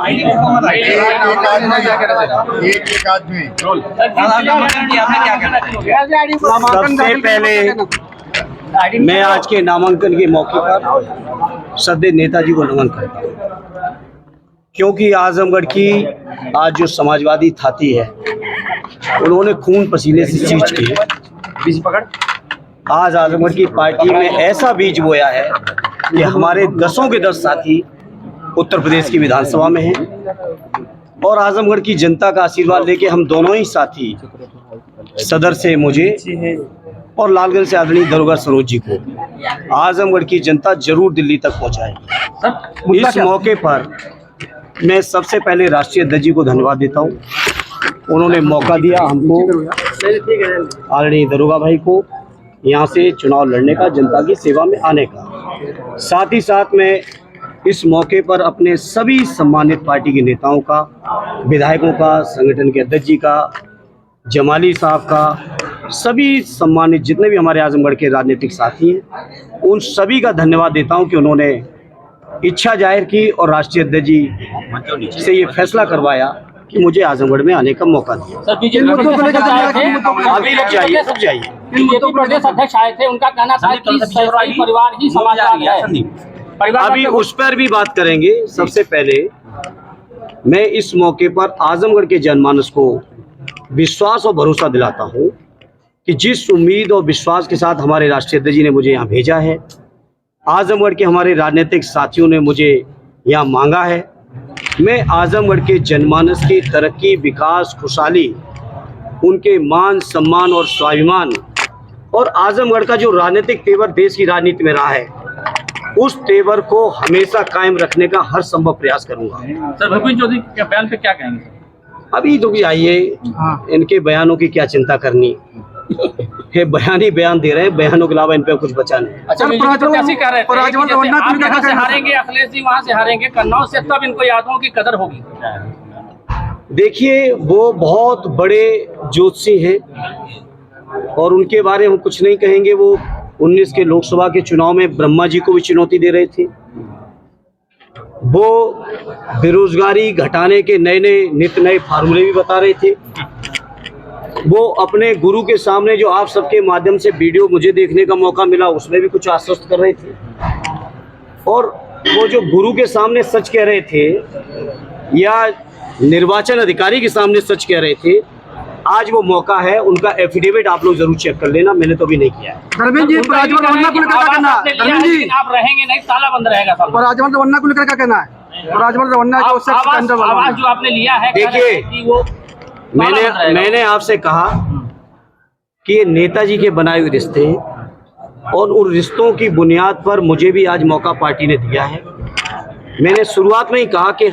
एक आदमी। सबसे पहले मैं आज के नामांकन के मौके पर श्रद्धेय नेताजी को नमन करता हूँ, क्योंकि आजमगढ़ की आज जो समाजवादी थाती है उन्होंने खून पसीने से चीज की। आज आजमगढ़ की पार्टी में ऐसा बीज बोया है कि हमारे 10 के 10 साथी उत्तर प्रदेश की विधानसभा में हैं और आजमगढ़ की जनता का आशीर्वाद लेके हम दोनों ही साथी सदर से मुझे और लालगंज से आदरणीय दरोगा सरोज जी को आजमगढ़ की जनता जरूर दिल्ली तक पहुंचाएगी। इस मौके पर मैं सबसे पहले राष्ट्रीय अध्यक्ष जी को धन्यवाद देता हूं, उन्होंने मौका दिया हमको, आदरणीय दरोगा भाई को यहाँ से चुनाव लड़ने का, जनता की सेवा में आने का। साथ ही साथ मैं इस मौके पर अपने सभी सम्मानित पार्टी के नेताओं का, विधायकों का, संगठन के अध्यक्ष जी का, जमाली साहब का, सभी सम्मानित जितने भी हमारे आजमगढ़ के राजनीतिक साथी हैं, उन सभी का धन्यवाद देता हूं कि उन्होंने इच्छा जाहिर की और राष्ट्रीय अध्यक्ष जी से ये फैसला करवाया कि मुझे आजमगढ़ में आने का मौका दिया। अभी रुक जाइए। प्रदेश अध्यक्ष आए थे, उनका कहना था कि परिवार ही समाजवाद है। अभी उस पर भी बात करेंगे। सबसे पहले मैं इस मौके पर आजमगढ़ के जनमानस को विश्वास और भरोसा दिलाता हूं कि जिस उम्मीद और विश्वास के साथ हमारे राष्ट्रीय अध्यक्ष जी ने मुझे यहाँ भेजा है, आजमगढ़ के हमारे राजनीतिक साथियों ने मुझे यहाँ मांगा है, मैं आजमगढ़ के जनमानस की तरक्की, विकास, खुशहाली, उनके मान सम्मान और स्वाभिमान और आजमगढ़ का जो राजनीतिक तेवर देश की राजनीति में रहा है, उस तेवर को हमेशा कायम रखने का हर संभव प्रयास करूंगा। सर, भूपेंद्र चौधरी के बयान पे क्या कहेंगे? अभी तो आइए, इनके बयानों की क्या चिंता करनी है, बयान ही बयान दे रहे हैं, बयानों के अलावा इन पे कुछ बचा नहीं। अच्छा, प्रत्याशी कह रहे थे आप यहाँ से हारेंगे, अखिलेश जी वहाँ से हारेंगे, कन्नौज से, तब इनको यादों की कदर होगी। देखिए, वो बहुत बड़े ज्योतिषी हैं और उनके बारे में हम कुछ नहीं कहेंगे। वो 19 के लोकसभा के चुनाव में ब्रह्मा जी को भी चुनौती दे रहे थे। वो बेरोजगारी घटाने के नए नए फार्मूले भी बता रहे थे। वो अपने गुरु के सामने, जो आप सबके माध्यम से वीडियो मुझे देखने का मौका मिला, उसमें भी कुछ आश्वस्त कर रहे थे। और वो जो गुरु के सामने सच कह रहे थे या निर्वाचन अधिकारी के सामने सच कह रहे थे, आज वो मौका है। उनका एफिडेविट आप लोग जरूर चेक कर लेना, मैंने तो अभी नहीं किया है। धर्मेंद्र जी, राजवंश रवन्ना को लेकर क्या कहना है? धर्मेंद्र जी, आप रहेंगे नहीं, ताला बंद रहेगा। राजवंश रवन्ना को लेकर क्या कहना है? राजवंश रवन्ना जो आवाज जो आपने लिया है, देखिए, मैंने आपसे कहा कि ये नेताजी के बनाए हुए रिश्ते हैं और उन रिश्तों की बुनियाद पर मुझे भी आज मौका पार्टी ने दिया है। मैंने शुरुआत में ही कहा कि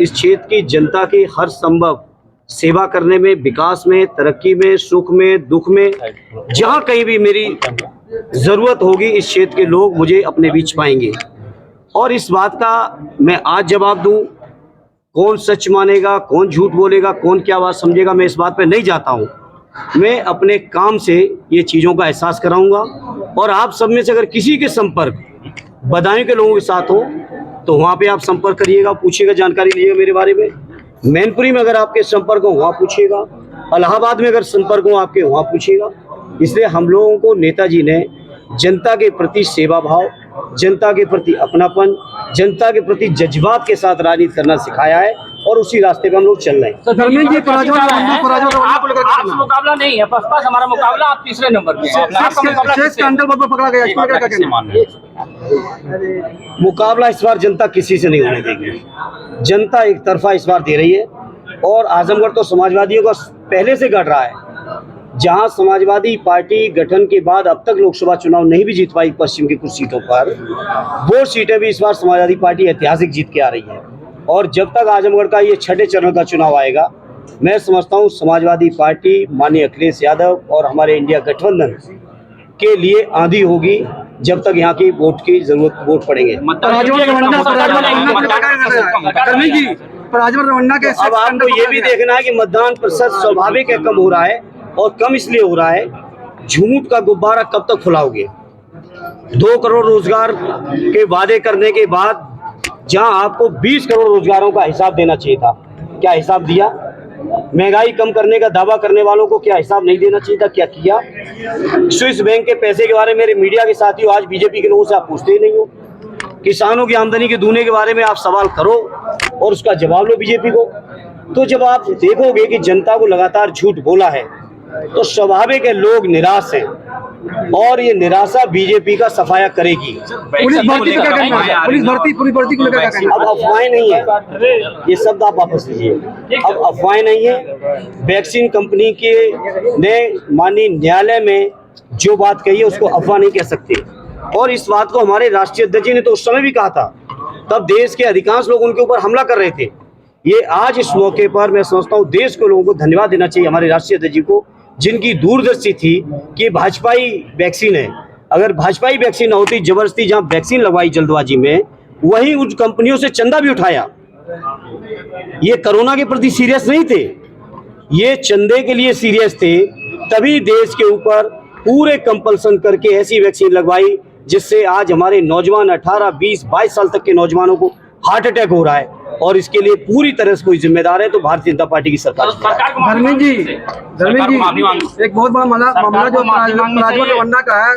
इस क्षेत्र की जनता की हर संभव सेवा करने में, विकास में, तरक्की में, सुख में, दुख में, जहां कहीं भी मेरी जरूरत होगी, इस क्षेत्र के लोग मुझे अपने बीच पाएंगे। और इस बात का मैं आज जवाब दूं, कौन सच मानेगा, कौन झूठ बोलेगा, कौन क्या बात समझेगा, मैं इस बात पे नहीं जाता हूं। मैं अपने काम से ये चीज़ों का एहसास कराऊंगा और आप सब में से अगर किसी के संपर्क बदायूं के लोगों के साथ हो तो वहाँ पे आप संपर्क करिएगा, पूछिएगा, जानकारी लीजिएगा मेरे बारे में। मैनपुरी में अगर आपके संपर्क हो वहाँ पूछिएगा, इलाहाबाद में अगर संपर्क हो आपके वहाँ पूछिएगा। इसलिए हम लोगों को नेताजी ने जनता के प्रति सेवा भाव, जनता के प्रति अपनापन, जनता के प्रति जज्बात के साथ राजनीति करना सिखाया है और उसी रास्ते पे हम लोग चल रहे हैं। धर्मेंद्र जी, आपसे मुकाबला नहीं है, बसपा से हमारा मुकाबला, आप तीसरे नंबर पे। पकड़ा गया, मुकाबला इस बार जनता किसी से नहीं होने देगी। जनता एक तरफा इस बार दे रही है और आजमगढ़ तो समाजवादियों का पहले से गढ़ रहा है। जहां समाजवादी पार्टी गठन के बाद अब तक लोकसभा चुनाव नहीं भी जीत पाई पश्चिम की कुछ सीटों पर, वो सीटें भी इस बार समाजवादी पार्टी ऐतिहासिक जीत के आ रही है। और जब तक आजमगढ़ का ये 6ठे चरण का चुनाव आएगा, मैं समझता हूँ समाजवादी पार्टी, माननीय अखिलेश यादव और हमारे इंडिया गठबंधन के लिए आंधी होगी जब तक यहाँ की वोट की जरूरत, वोट पड़ेंगे। अब आपको ये भी देखना है कि मतदान प्रतिशत स्वाभाविक है कम हो रहा है, और कम इसलिए हो रहा है, झूठ का गुब्बारा कब तक फुलाओगे? 2 करोड़ रोजगार के वादे करने के बाद जहां आपको 20 करोड़ रोजगारों का हिसाब देना चाहिए था, क्या हिसाब दिया? महंगाई कम करने का दावा करने वालों को क्या हिसाब नहीं देना चाहिए था, क्या किया? स्विस बैंक के पैसे के बारे में मेरे मीडिया के साथियों आज बीजेपी के लोगों से आप पूछते ही नहीं हो। किसानों की आमदनी के दूने के बारे में आप सवाल करो और उसका जवाब लो बीजेपी को। तो जब आप देखोगे कि जनता को लगातार झूठ बोला है तो स्वाभाविक है लोग निराश हैं और ये निराशा बीजेपी का सफाया करेगी। पुलिस भर्ती को क्या कहना है? पुलिस भर्ती को लेकर क्या कहना अब अफवाहें नहीं है, ये शब्द आप वापस लीजिए। अब अफवाहें नहीं है। वैक्सीन कंपनी के ने माननीय न्यायालय में जो बात कही है उसको अफवाह नहीं कह सकते। और इस बात को हमारे राष्ट्रीय अध्यक्ष जी ने तो उस समय भी कहा था, तब देश के अधिकांश लोग उनके ऊपर हमला कर रहे थे। ये आज इस मौके पर मैं समझता हूँ देश के लोगों को धन्यवाद देना चाहिए हमारे राष्ट्रीय अध्यक्ष जी को, जिनकी दूरदर्शी थी कि भाजपाई वैक्सीन है। अगर भाजपाई वैक्सीन न होती, जबरदस्ती जहां वैक्सीन लगवाई जल्दबाजी में, वहीं उन कंपनियों से चंदा भी उठाया। ये कोरोना के प्रति सीरियस नहीं थे, ये चंदे के लिए सीरियस थे। तभी देश के ऊपर पूरे कंपल्सन करके ऐसी वैक्सीन लगवाई जिससे आज हमारे नौजवान 18, 20, 22 साल तक के नौजवानों को हार्ट अटैक हो रहा है और इसके लिए पूरी तरह से कोई जिम्मेदार है तो भारतीय जनता पार्टी की सरकार। धर्मेंद्र जी, एक बहुत बड़ा मामला जो प्रज्वल रेवन्ना का है।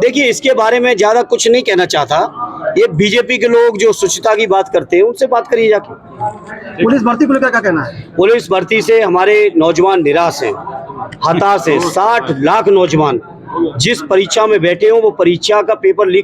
देखिए, इसके बारे में ज्यादा कुछ नहीं कहना चाहता। ये बीजेपी के लोग जो स्वच्छता की बात करते हैं उनसे बात करिए जाके। पुलिस भर्ती को लेकर क्या कहना है? पुलिस भर्ती से हमारे नौजवान निराश हैं, हताश हैं। 60 लाख नौजवान जिस परीक्षा में बैठे हो वो परीक्षा का पेपर लीक